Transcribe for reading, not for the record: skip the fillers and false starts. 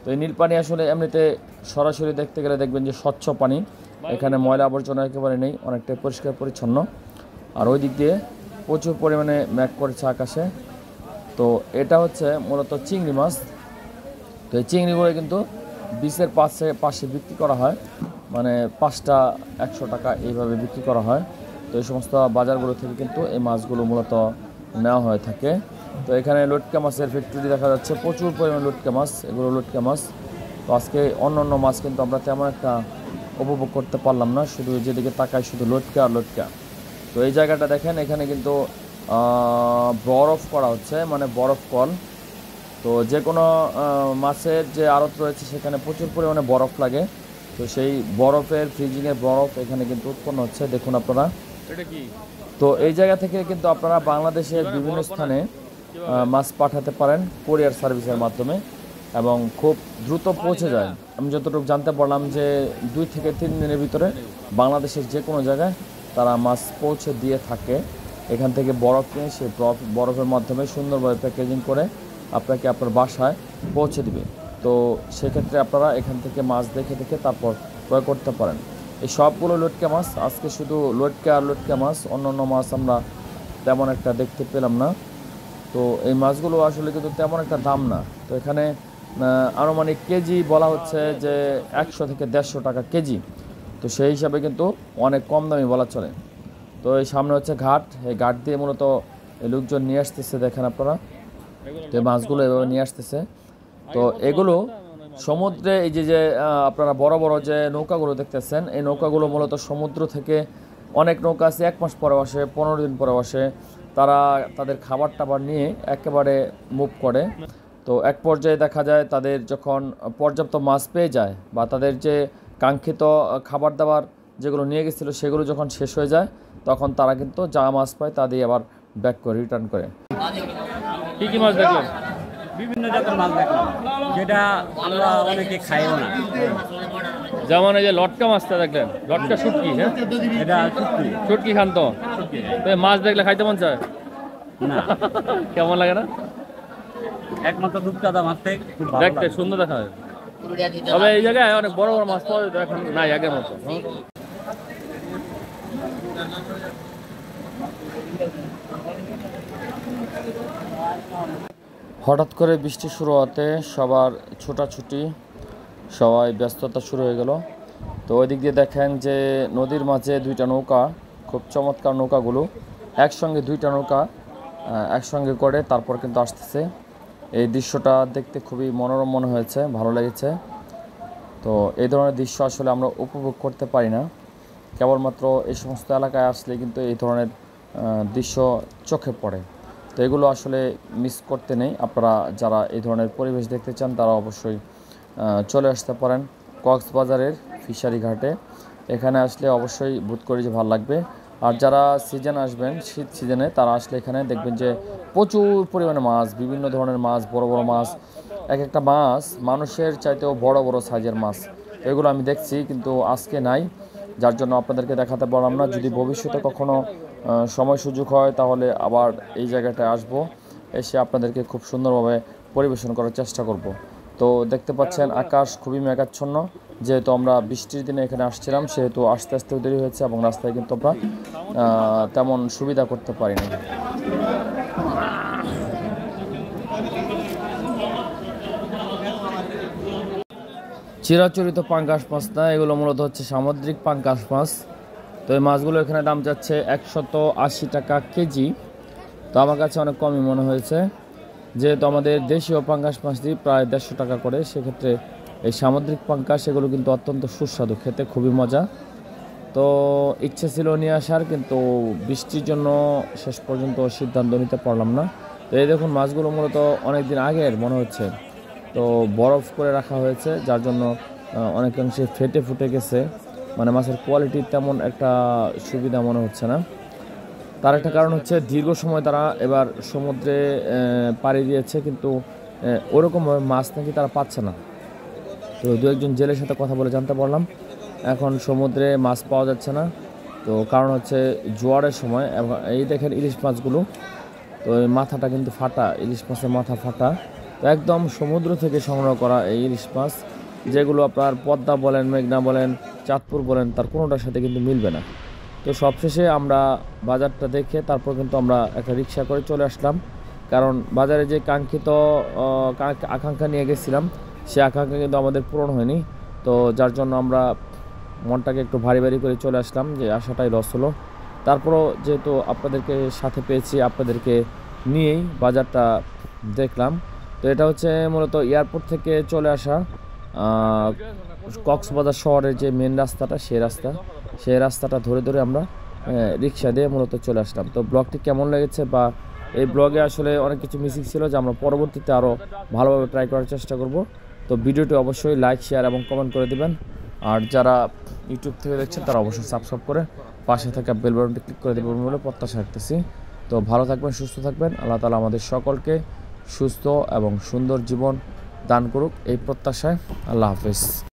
তো এই নীল পানি আসলে এমনিতে সরাসরি দেখতে গেলে দেখবেন যে স্বচ্ছ পানি, এখানে ময়লা আবর্জনা একেবারে নেই, অনেকটাই পরিষ্কার পরিচ্ছন্ন। আর ওই দিক দিয়ে প্রচুর পরিমাণে মেঘ করেছে আকাশে। তো এটা হচ্ছে মূলত চিংড়ি মাছ। তো এই চিংড়িগুলো কিন্তু বিচের পাশে বিক্রি করা হয়, মানে 5টা 100 টাকা এইভাবে বিক্রি করা হয়। তো এই সমস্ত বাজারগুলো থেকে কিন্তু এই মাছগুলো মূলত নেওয়া হয়ে থাকে। তো এখানে লটকা মাছের ফ্যাক্টরি দেখা যাচ্ছে, প্রচুর পরিমাণে লটকা মাছ, এগুলো লটকা মাছ। তো আজকে অন্য মাছ কিন্তু আমরা তেমন একটা উপভোগ করতে পারলাম না, শুধু যেদিকে তাকাই শুধু লটকা আর লটকা। তো এই জায়গাটা দেখেন, এখানে কিন্তু বরফ করা হচ্ছে, মানে বরফ কল। তো যে কোনো মাছের যে আড়ত রয়েছে সেখানে প্রচুর পরিমাণে বরফ লাগে। তো সেই বরফের ফ্রিজিংয়ের বরফ এখানে কিন্তু উৎপন্ন হচ্ছে, দেখুন আপনারা। তো এই জায়গা থেকে কিন্তু আপনারা বাংলাদেশের বিভিন্ন স্থানে মাছ পাঠাতে পারেন কুরিয়ার সার্ভিসের মাধ্যমে, এবং খুব দ্রুত পৌঁছে যায়। আমি যতটুকু জানতে পারলাম যে 2 থেকে 3 দিনের ভিতরে বাংলাদেশের যে কোনো জায়গায় তারা মাছ পৌঁছে দিয়ে থাকে। এখান থেকে বরফ কিনে সেই বরফের মাধ্যমে সুন্দরভাবে প্যাকেজিং করে আপনাকে আপনার বাসায় পৌঁছে দিবে। তো সেক্ষেত্রে আপনারা এখান থেকে মাছ দেখে তারপর ক্রয় করতে পারেন। এই সবগুলো লটকা মাছ, আজকে শুধু লটকা আর লটকা মাছ, অন্য মাছ আমরা তেমন একটা দেখতে পেলাম না। তো এই মাছগুলো আসলে কিন্তু তেমন একটা দাম না। তো এখানে আনুমানিক কেজি বলা হচ্ছে যে 100 থেকে 150 টাকা কেজি। তো সেই হিসাবে কিন্তু অনেক কম দামি বলা চলে। তো এই সামনে হচ্ছে ঘাট, এই ঘাট দিয়ে মূলত এই লোকজন নিয়ে আসতেছে, দেখেন আপনারা। তো এই মাছগুলো এভাবে নিয়ে আসতেছে। তো এগুলো সমুদ্রে এই যে আপনারা বড় বড় যে নৌকাগুলো দেখতেছেন, এই নৌকাগুলো মূলত সমুদ্র থেকে অনেক নৌকা আছে 1 মাস পরে আসে, 15 দিন পরে আসে। তারা তাদের খাবার টাবার নিয়ে একেবারে মুভ করে। তো এক পর্যায়ে দেখা যায় তাদের যখন পর্যাপ্ত মাছ পেয়ে যায়, বা তাদের যে কাঙ্ক্ষিত খাবার দাবার যেগুলো নিয়ে গেছিলো সেগুলো যখন শেষ হয়ে যায়, তখন তারা কিন্তু যা মাছ পায় তা দিয়ে আবার ব্যাক করে রিটার্ন করে। কী কী মাছ দেখলেন? বিভিন্ন জাতের মাছ দেখলাম, যেটা আমরা অনেকে খাইও না। যেমন এই যে লটকা মাছটা দেখলেন, লটকা শুটকি, হ্যাঁ এটা শুটকি খান তো? মাছ দেখলে খাইতে মন চায় না? কেমন লাগে না? একমাত্র রূপচাঁদা মাছটাই দেখতে সুন্দর দেখা হয়। তবে এই জায়গায় অনেক বড় বড় মাছ পাওয়া যেত, এখন নাই আগের মতো। হঠাৎ করে বৃষ্টি শুরু হতে সবার ছোটাছুটি, সবাই ব্যস্ততা শুরু হয়ে গেল। তো ওই দিক দিয়ে দেখেন যে নদীর মাঝে 2টা নৌকা, খুব চমৎকার নৌকাগুলো, একসঙ্গে 2টা নৌকা একসঙ্গে করে তারপর কিন্তু আসতেছে। এই দৃশ্যটা দেখতে খুবই মনোরম মনে হয়েছে, ভালো লেগেছে। তো এই ধরনের দৃশ্য আসলে আমরা উপভোগ করতে পারি না, কেবলমাত্র এই সমস্ত এলাকায় আসলে কিন্তু এই ধরনের দৃশ্য চোখে পড়ে। তো এগুলো আসলে মিস করতে নেই। আপনারা যারা এই ধরনের পরিবেশ দেখতে চান তারা অবশ্যই চলে আসতে পারেন কক্সবাজারের ফিশারি ঘাটে। এখানে আসলে অবশ্যই বোধ করি যে ভালো লাগবে। আর যারা সিজন আসবেন, শীত সিজনে, তারা আসলে এখানে দেখবেন যে প্রচুর পরিমাণে মাছ, বিভিন্ন ধরনের মাছ, বড় বড় মাছ, এক একটা মাছ মানুষের চাইতেও বড় বড় সাইজের মাছ, এগুলো আমি দেখছি, কিন্তু আজকে নাই, যার জন্য আপনাদেরকে দেখাতে পারলাম না। যদি ভবিষ্যতে কখনো সময় সুযোগ হয় তাহলে আবার এই জায়গাটায় আসব, এসে আপনাদেরকে খুব সুন্দরভাবে পরিবেশন করার চেষ্টা করব। তো দেখতে পাচ্ছেন আকাশ খুবই মেঘাচ্ছন্ন, যেহেতু আমরা বৃষ্টির দিনে এখানে আসছিলাম সেহেতু আস্তে আস্তে দেরি হয়েছে, এবং রাস্তায় কিন্তু আমরা তেমন সুবিধা করতে পারিনি। চিরাচরিত পাঙ্গাস মাছ না, এগুলো মূলত হচ্ছে সামুদ্রিক পাঙ্গাস মাছ। তো এই মাছগুলো এখানে দাম যাচ্ছে 180 টাকা কেজি। তো আমার কাছে অনেক কমই মনে হয়েছে, যেহেতু আমাদের দেশীয় পাঙ্গাস মাছটি প্রায় 150 টাকা করে। সেক্ষেত্রে এই সামুদ্রিক পাঙ্গাস এগুলো কিন্তু অত্যন্ত সুস্বাদু, খেতে খুবই মজা। তো ইচ্ছে ছিল নিয়ে আসার, কিন্তু বৃষ্টির জন্য শেষ পর্যন্ত সিদ্ধান্ত নিতে পারলাম না। তো এই দেখুন মাছগুলো মূলত অনেক দিন আগের মনে হচ্ছে, তো বরফ করে রাখা হয়েছে, যার জন্য অনেকাংশে ফেটে ফুটে গেছে, মানে মাছের কোয়ালিটি তেমন একটা সুবিধা মনে হচ্ছে না। তার একটা কারণ হচ্ছে দীর্ঘ সময় তারা এবার সমুদ্রে পাড়ি দিয়েছে, কিন্তু ওরকমভাবে মাছ নাকি তারা পাচ্ছে না। তো 2-1 জেলের সাথে কথা বলে জানতে পারলাম এখন সমুদ্রে মাছ পাওয়া যাচ্ছে না। তো কারণ হচ্ছে জোয়ারের সময়। এই দেখেন ইলিশ মাছগুলো, তো এই মাথাটা কিন্তু ফাটা, ইলিশ মাছের মাথা ফাটা। তো একদম সমুদ্র থেকে সংগ্রহ করা এই ইলিশ মাছ, যেগুলো আপনার পদ্মা বলেন, মেঘনা বলেন, চাঁদপুর বলেন, তার কোনোটার সাথে কিন্তু মিলবে না। তো সবশেষে আমরা বাজারটা দেখে তারপর কিন্তু আমরা একটা রিক্সা করে চলে আসলাম, কারণ বাজারে যে কাঙ্ক্ষিত আকাঙ্ক্ষা নিয়ে গেছিলাম সে আকাঙ্ক্ষা কিন্তু আমাদের পূরণ হয়নি। তো যার জন্য আমরা মনটাকে একটু ভারী ভারী করে চলে আসলাম, যে আশাটাই লস হলো। তারপরও যেহেতু আপনাদেরকে সাথে পেয়েছি, আপনাদেরকে নিয়েই বাজারটা দেখলাম। তো এটা হচ্ছে মূলত এয়ারপোর্ট থেকে চলে আসা কক্সবাজার শহরের যে মেন রাস্তাটা, সেই রাস্তাটা ধরে ধরে আমরা রিক্সা দিয়ে মূলত চলে আসলাম। তো ব্লগটি কেমন লেগেছে, বা এই ব্লগে আসলে অনেক কিছু মিসিং ছিল যে আমরা পরবর্তীতে আরও ভালোভাবে ট্রাই করার চেষ্টা করব। তো ভিডিওটি অবশ্যই লাইক, শেয়ার এবং কমেন্ট করে দিবেন। আর যারা ইউটিউব থেকে দেখছেন তারা অবশ্যই সাবস্ক্রাইব করে পাশে থাকা বেল বাটনটি ক্লিক করে দেবেন বলে প্রত্যাশা রাখতেছি। তো ভালো থাকবেন, সুস্থ থাকবেন। আল্লাহ তাআলা আমাদের সকলকে সুস্থ এবং সুন্দর জীবন দান করুক এই প্রত্যাশায়। আল্লাহ হাফেজ।